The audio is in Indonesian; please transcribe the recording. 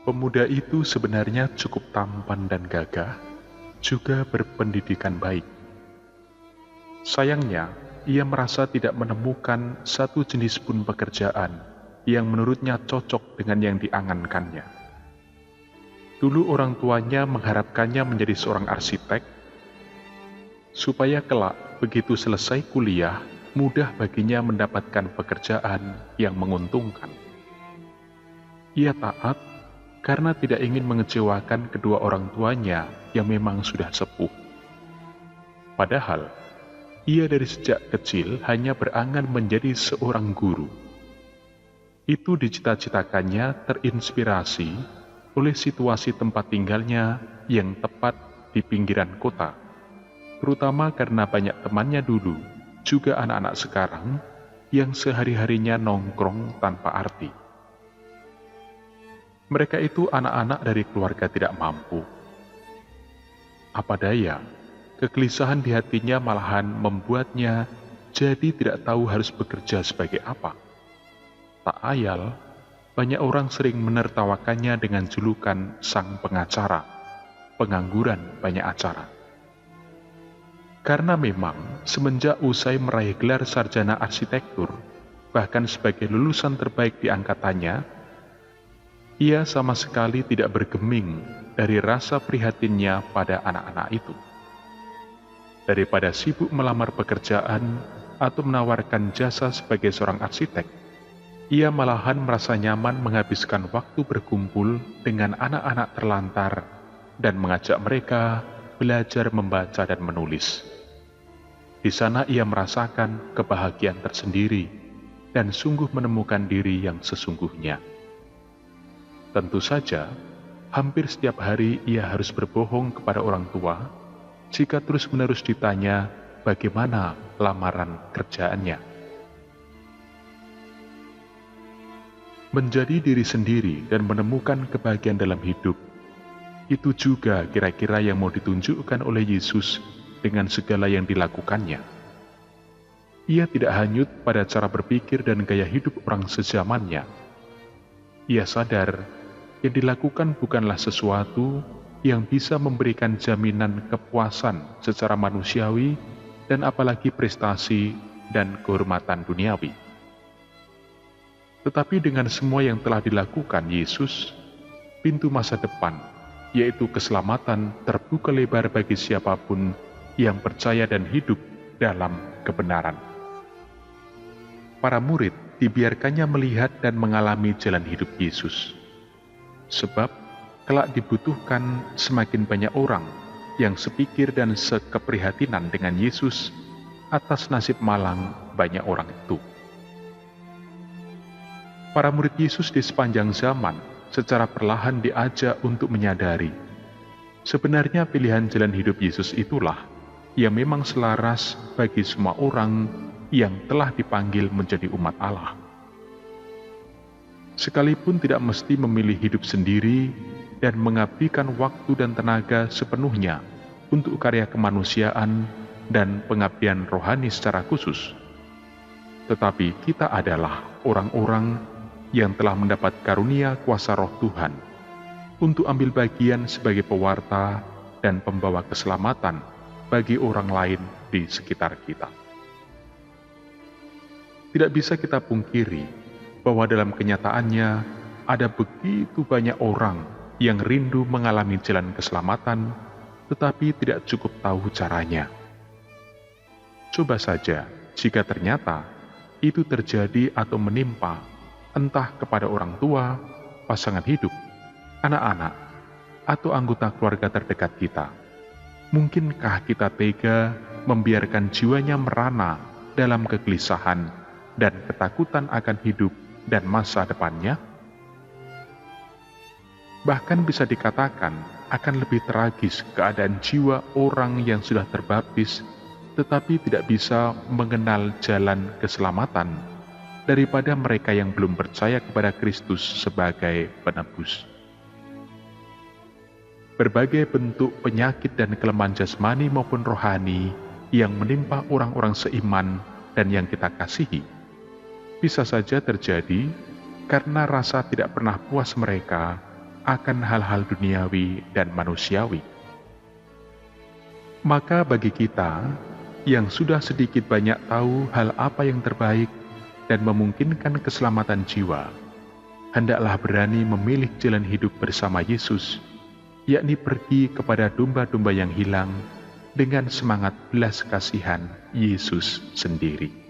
Pemuda itu sebenarnya cukup tampan dan gagah, juga berpendidikan baik. Sayangnya, ia merasa tidak menemukan satu jenis pun pekerjaan yang menurutnya cocok dengan yang diangankannya. Dulu orang tuanya mengharapkannya menjadi seorang arsitek, supaya kelak begitu selesai kuliah, mudah baginya mendapatkan pekerjaan yang menguntungkan. Ia taat karena tidak ingin mengecewakan kedua orang tuanya yang memang sudah sepuh. Padahal, ia dari sejak kecil hanya berangan menjadi seorang guru. Itu dicita-citakannya terinspirasi oleh situasi tempat tinggalnya yang tepat di pinggiran kota, terutama karena banyak temannya dulu, juga anak-anak sekarang, yang sehari-harinya nongkrong tanpa arti. Mereka itu anak-anak dari keluarga tidak mampu. Apa daya, kegelisahan di hatinya malahan membuatnya jadi tidak tahu harus bekerja sebagai apa. Tak ayal, banyak orang sering menertawakannya dengan julukan sang pengacara, pengangguran banyak acara. Karena memang semenjak usai meraih gelar sarjana arsitektur, bahkan sebagai lulusan terbaik di angkatannya, ia sama sekali tidak bergeming dari rasa prihatinnya pada anak-anak itu. Daripada sibuk melamar pekerjaan atau menawarkan jasa sebagai seorang arsitek, ia malahan merasa nyaman menghabiskan waktu berkumpul dengan anak-anak terlantar dan mengajak mereka belajar membaca dan menulis. Di sana ia merasakan kebahagiaan tersendiri dan sungguh menemukan diri yang sesungguhnya. Tentu saja, hampir setiap hari ia harus berbohong kepada orang tua jika terus-menerus ditanya bagaimana lamaran kerjaannya. Menjadi diri sendiri dan menemukan kebahagiaan dalam hidup, itu juga kira-kira yang mau ditunjukkan oleh Yesus dengan segala yang dilakukannya. Ia tidak hanyut pada cara berpikir dan gaya hidup orang sezamannya. Ia sadar yang dilakukan bukanlah sesuatu yang bisa memberikan jaminan kepuasan secara manusiawi dan apalagi prestasi dan kehormatan duniawi. Tetapi dengan semua yang telah dilakukan Yesus, pintu masa depan, yaitu keselamatan, terbuka lebar bagi siapapun yang percaya dan hidup dalam kebenaran. Para murid dibiarkannya melihat dan mengalami jalan hidup Yesus. Sebab kelak dibutuhkan semakin banyak orang yang sepikir dan sekeprihatinan dengan Yesus atas nasib malang banyak orang itu. Para murid Yesus di sepanjang zaman secara perlahan diajak untuk menyadari, sebenarnya pilihan jalan hidup Yesus itulah yang memang selaras bagi semua orang yang telah dipanggil menjadi umat Allah. Sekalipun tidak mesti memilih hidup sendiri dan mengabdikan waktu dan tenaga sepenuhnya untuk karya kemanusiaan dan pengabdian rohani secara khusus. Tetapi kita adalah orang-orang yang telah mendapat karunia kuasa roh Tuhan untuk ambil bagian sebagai pewarta dan pembawa keselamatan bagi orang lain di sekitar kita. Tidak bisa kita pungkiri bahwa dalam kenyataannya ada begitu banyak orang yang rindu mengalami jalan keselamatan, tetapi tidak cukup tahu caranya. Coba saja jika ternyata itu terjadi atau menimpa, entah kepada orang tua, pasangan hidup, anak-anak, atau anggota keluarga terdekat kita. Mungkinkah kita tega membiarkan jiwanya merana dalam kegelisahan dan ketakutan akan hidup dan masa depannya? Bahkan bisa dikatakan akan lebih tragis keadaan jiwa orang yang sudah terbaptis tetapi tidak bisa mengenal jalan keselamatan daripada mereka yang belum percaya kepada Kristus sebagai penebus. Berbagai bentuk penyakit dan kelemahan jasmani maupun rohani yang menimpa orang-orang seiman dan yang kita kasihi bisa saja terjadi karena rasa tidak pernah puas mereka akan hal-hal duniawi dan manusiawi. Maka bagi kita yang sudah sedikit banyak tahu hal apa yang terbaik dan memungkinkan keselamatan jiwa, hendaklah berani memilih jalan hidup bersama Yesus, yakni pergi kepada domba-domba yang hilang dengan semangat belas kasihan Yesus sendiri.